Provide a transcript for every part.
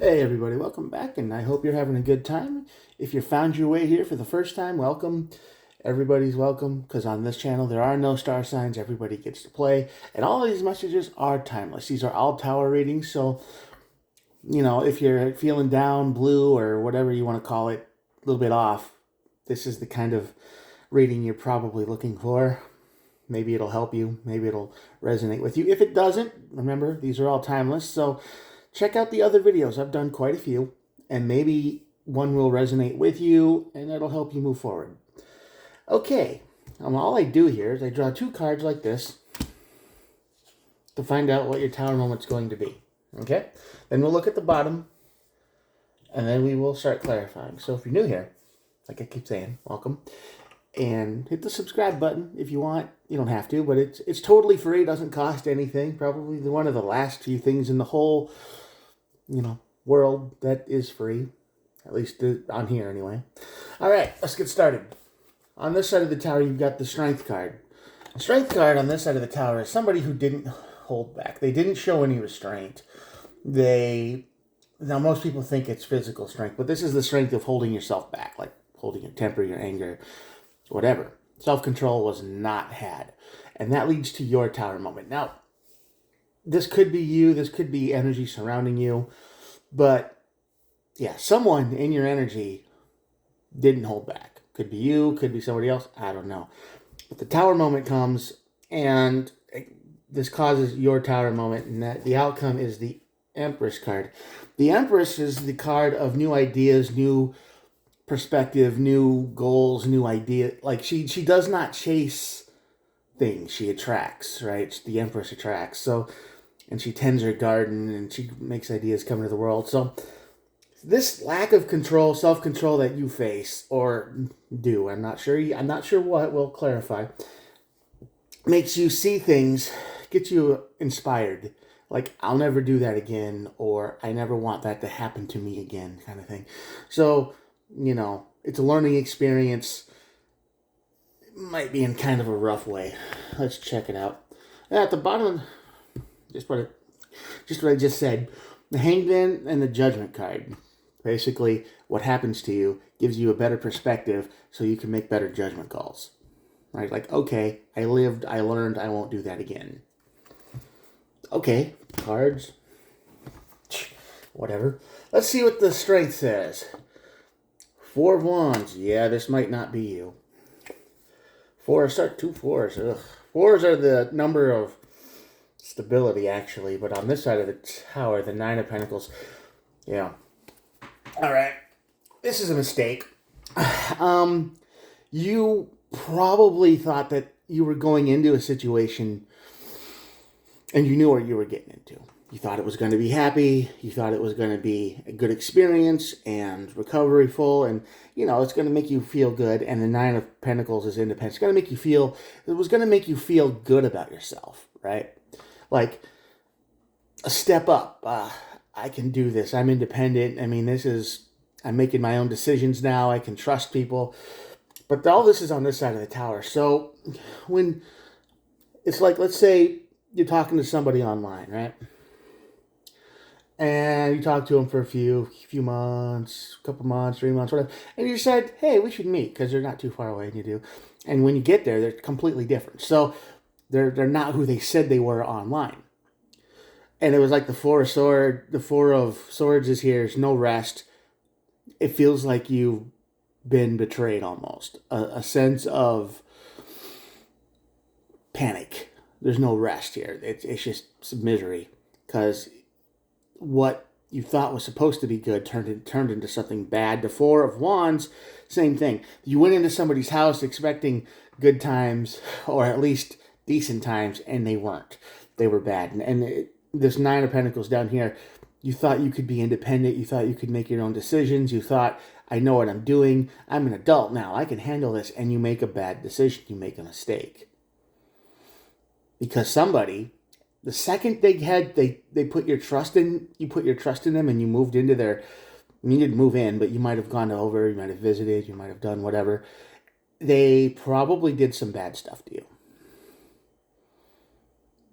Hey everybody, welcome back, and I hope you're having a good time. If you found your way here for the first time, welcome. Everybody's welcome, because on this channel there are no star signs, everybody gets to play, and all of these messages are timeless. These are all tower readings, so, if you're feeling down, blue, or whatever you want to call it, a little bit off, this is the kind of reading you're probably looking for. Maybe it'll help you, maybe it'll resonate with you. If it doesn't, remember, these are all timeless, so check out the other videos. I've done quite a few, and maybe one will resonate with you, and that'll help you move forward. Okay, all I do here is I draw two cards like this to find out what your tower moment's going to be. Okay? Then we'll look at the bottom, and then we will start clarifying. So if you're new here, like I keep saying, welcome. And hit the subscribe button if you want. You don't have to, but it's totally free. It doesn't cost anything. Probably one of the last few things in the whole, world that is free. At least on here, anyway. All right, let's get started. On this side of the tower, you've got the Strength card. The Strength card on this side of the tower is somebody who didn't hold back. They didn't show any restraint. Now, most people think it's physical strength, but this is the strength of holding yourself back, like holding your temper, your anger, whatever. Self-control was not had. And that leads to your tower moment. Now, this could be you. This could be energy surrounding you. But, yeah, someone in your energy didn't hold back. Could be you. Could be somebody else. I don't know. But the tower moment comes, and this causes your tower moment. And that the outcome is the Empress card. The Empress is the card of new ideas, new perspective, new goals, new idea. Like she does not chase things, she attracts, right? The Empress attracts. So, and she tends her garden and she makes ideas come into the world. So this lack of control, self-control that you face or do, I'm not sure what, will clarify, makes you see things, gets you inspired. Like, I'll never do that again, or I never want that to happen to me again, kind of thing. So, it's a learning experience. It might be in kind of a rough way. Let's check it out. At the bottom, just what I just said, the Hangman and the Judgment card. Basically, what happens to you gives you a better perspective so you can make better judgment calls. Right? Like, okay, I lived, I learned, I won't do that again. Okay, cards. Whatever. Let's see what the Strength says. 4 of Wands. Yeah, this might not be you. Two fours. Ugh. Fours are the number of stability, actually, but on this side of the tower, the 9 of Pentacles. Yeah. All right. This is a mistake. You probably thought that you were going into a situation and you knew what you were getting into. You thought it was going to be happy. You thought it was going to be a good experience and recovery full. And, it's going to make you feel good. And the 9 of Pentacles is independence. It's going to make you feel, it was going to make you feel good about yourself, right? Like a step up. I can do this. I'm independent. I mean, I'm making my own decisions now. I can trust people. But all this is on this side of the tower. So when it's like, let's say you're talking to somebody online, right? And you talk to them for a few months, couple months, 3 months, whatever. And you decide, hey, we should meet because they're not too far away, and you do. And when you get there, they're completely different. So they're not who they said they were online. And it was like the Four of Swords is here. There's no rest. It feels like you've been betrayed almost. A sense of panic. There's no rest here. It's just misery because what you thought was supposed to be good turned into something bad. The 4 of Wands, same thing. You went into somebody's house expecting good times, or at least decent times, and they weren't. They were bad. This 9 of Pentacles down here, you thought you could be independent. You thought you could make your own decisions. You thought, I know what I'm doing. I'm an adult now. I can handle this. And you make a bad decision. You make a mistake. Because somebody, the second they put your trust in, you put your trust in them and you moved into you didn't move in, but you might have gone over, you might have visited, you might have done whatever. They probably did some bad stuff to you.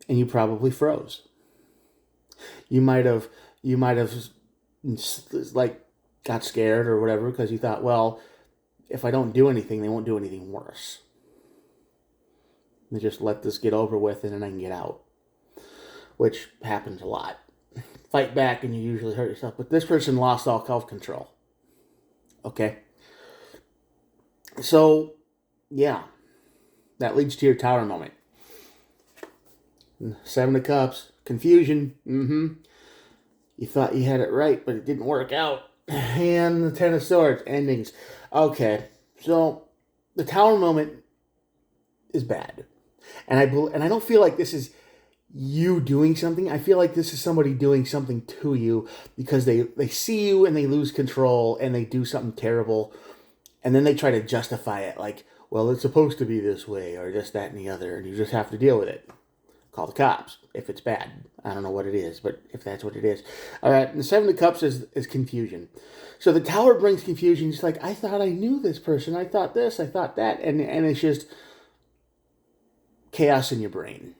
And you probably froze. You might have like got scared or whatever because you thought, well, if I don't do anything, they won't do anything worse. They just let this get over with and then I can get out, which happens a lot. Fight back and you usually hurt yourself. But this person lost all self-control. Okay? So, yeah. That leads to your tower moment. 7 of Cups. Confusion. You thought you had it right, but it didn't work out. And the 10 of Swords. Endings. Okay. So, the tower moment is bad. And I don't feel like this is you doing something. I feel like this is somebody doing something to you because they see you and they lose control and they do something terrible. And then they try to justify it like, well, it's supposed to be this way or this, that, and the other. And you just have to deal with it. Call the cops if it's bad. I don't know what it is, but if that's what it is. All right, and the 7 of Cups is confusion. So the tower brings confusion. It's like, I thought I knew this person. I thought this. I thought that. And it's just chaos in your brain.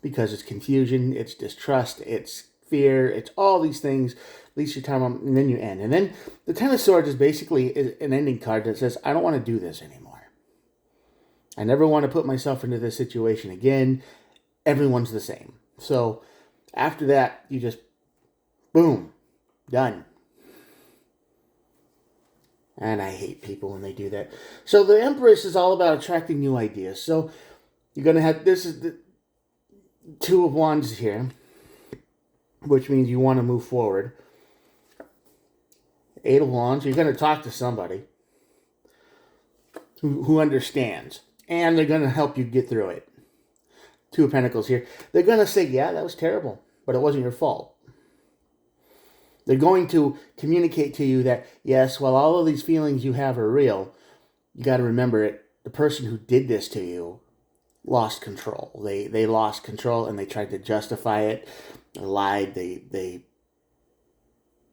Because it's confusion, it's distrust, it's fear, it's all these things. At least your time, and then you end. And then the 10 of Swords is basically an ending card that says, I don't want to do this anymore. I never want to put myself into this situation again. Everyone's the same. So after that, you just, boom, done. And I hate people when they do that. So the Empress is all about attracting new ideas. So you're going to have, this is the 2 of Wands here, which means you want to move forward. 8 of Wands, you're going to talk to somebody who understands, and they're going to help you get through it. 2 of Pentacles here. They're going to say, yeah, that was terrible, but it wasn't your fault. They're going to communicate to you that, yes, while all of these feelings you have are real, you got to remember it. The person who did this to you lost control. They lost control and they tried to justify it. They lied. They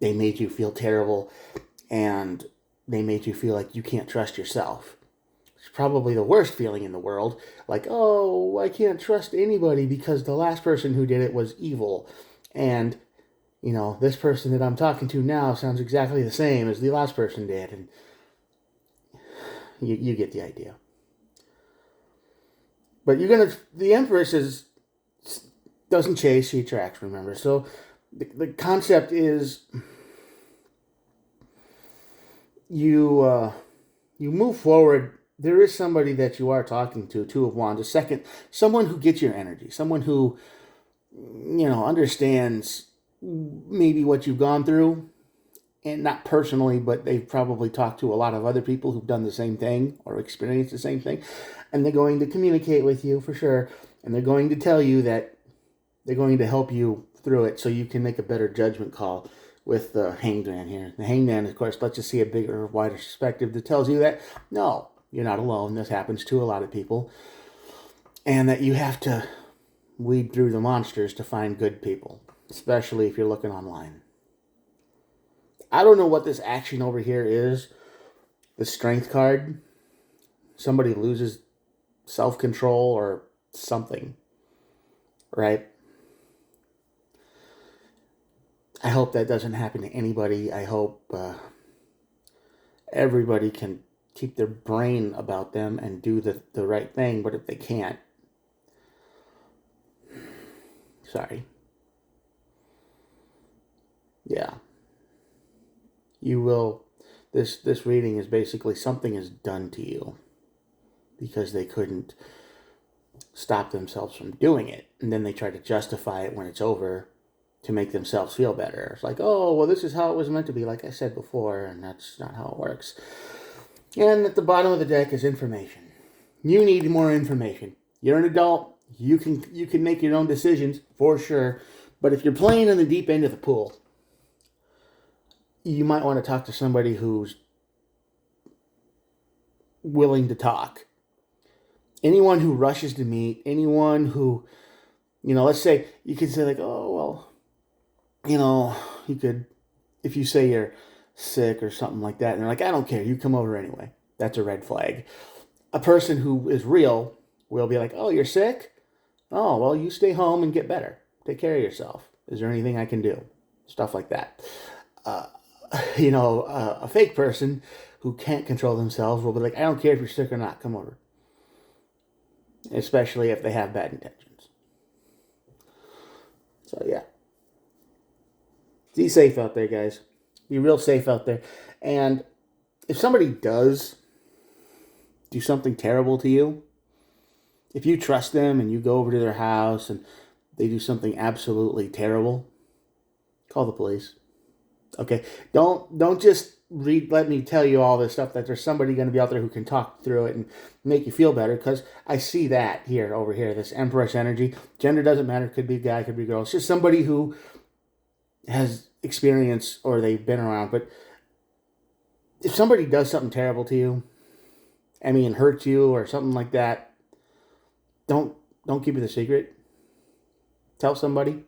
made you feel terrible, and they made you feel like you can't trust yourself. It's probably the worst feeling in the world. Like, oh, I can't trust anybody because the last person who did it was evil. And, you know, this person that I'm talking to now sounds exactly the same as the last person did. And you get the idea. But the Empress doesn't chase, she attracts, remember. So the concept is you move forward. There is somebody that you are talking to, 2 of Wands. Someone who gets your energy, someone who, you know, understands maybe what you've gone through, and not personally, but they've probably talked to a lot of other people who've done the same thing or experienced the same thing, and they're going to communicate with you for sure, and they're going to tell you that they're going to help you through it so you can make a better judgment call with the Hangman here. The Hangman, of course, lets you see a bigger, wider perspective that tells you that, no, you're not alone. This happens to a lot of people. And that you have to weed through the monsters to find good people, especially if you're looking online. I don't know what this action over here is. The Strength card. Somebody loses self-control or something. Right? I hope that doesn't happen to anybody. I hope everybody can keep their brain about them and do the right thing. But if they can't, sorry. Yeah. You will, this reading is basically something is done to you because they couldn't stop themselves from doing it. And then they try to justify it when it's over to make themselves feel better. It's like, oh, well, this is how it was meant to be, like I said before, and that's not how it works. And at the bottom of the deck is information. You need more information. You're an adult. You can make your own decisions, for sure. But if you're playing in the deep end of the pool, you might want to talk to somebody who's willing to talk. Anyone who rushes to meet, anyone who, you know, let's say, you could say like, oh, well, you know, you could, if you say you're sick or something like that, and they're like, I don't care, you come over anyway. That's a red flag. A person who is real will be like, oh, you're sick? Oh, well, you stay home and get better. Take care of yourself. Is there anything I can do? Stuff like that. a fake person who can't control themselves will be like, I don't care if you're sick or not, come over. Especially if they have bad intentions. So, yeah. Be safe out there, guys. Be real safe out there. And if somebody does do something terrible to you, if you trust them and you go over to their house and they do something absolutely terrible, call the police. Okay? Don't just let me tell you all this stuff that there's somebody going to be out there who can talk through it and make you feel better, because I see that over here, this Empress energy. Gender doesn't matter. Could be a guy, could be a girl. It's just somebody who has experience or they've been around. But if somebody does something terrible to you, hurt you or something like that, don't keep it a secret. Tell somebody.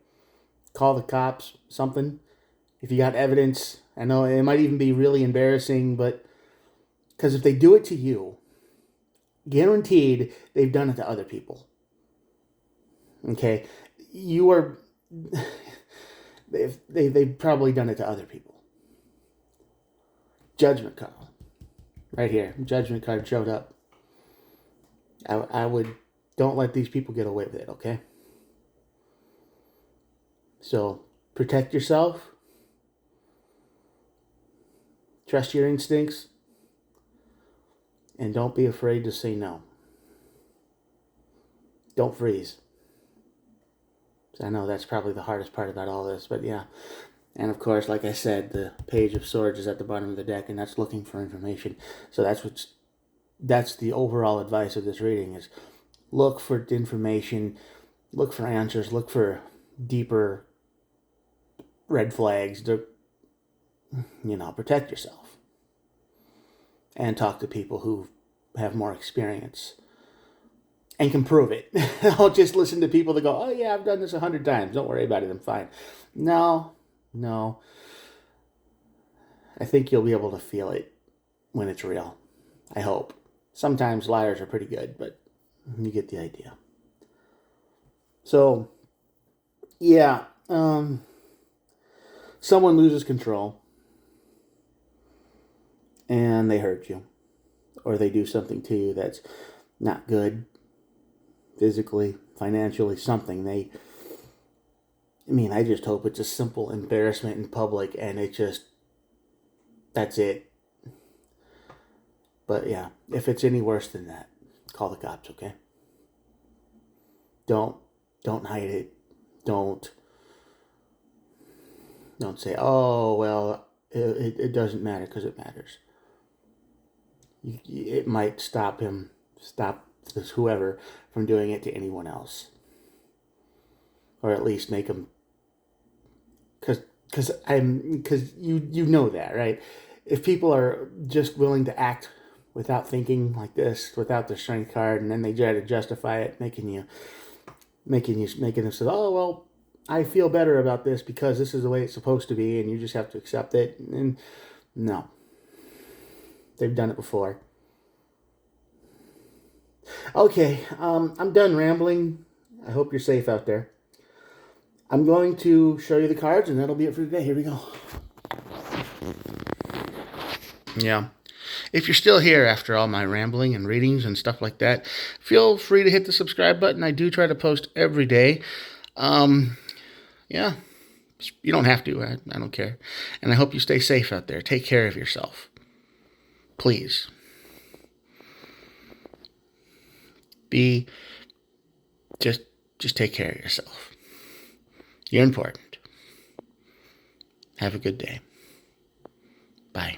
Call the cops, something. If you got evidence, I know it might even be really embarrassing, but because if they do it to you, guaranteed they've done it to other people. Okay? They've probably done it to other people. Judgment card. Right here. Judgment card showed up. Don't let these people get away with it, okay? So, protect yourself. Trust your instincts. And don't be afraid to say no. Don't freeze. I know that's probably the hardest part about all this, but yeah. And of course, like I said, the Page of Swords is at the bottom of the deck, and that's looking for information. So that's the overall advice of this reading is look for information, look for answers, look for deeper red flags to, protect yourself. And talk to people who have more experience and can prove it. Don't just listen to people that go, oh yeah, I've done this 100 times. Don't worry about it, I'm fine. No. I think you'll be able to feel it when it's real. I hope. Sometimes liars are pretty good, but you get the idea. So, yeah, someone loses control and they hurt you, or they do something to you that's not good, physically, financially, something. I just hope it's a simple embarrassment in public and that's it. But yeah, if it's any worse than that, call the cops, okay? Don't hide it. Don't say, oh, well, it doesn't matter, because it matters. It might stop this whoever from doing it to anyone else. Or at least make them, because you know that, right? If people are just willing to act without thinking like this, without the strength card, and then they try to justify it, making them say, oh, well, I feel better about this because this is the way it's supposed to be, and you just have to accept it. And no. They've done it before. Okay, I'm done rambling. I hope you're safe out there. I'm going to show you the cards, and that'll be it for today. Here we go. Yeah. If you're still here after all my rambling and readings and stuff like that, feel free to hit the subscribe button. I do try to post every day. Yeah. You don't have to. I don't care. And I hope you stay safe out there. Take care of yourself. Please. Just take care of yourself. You're important. Have a good day. Bye.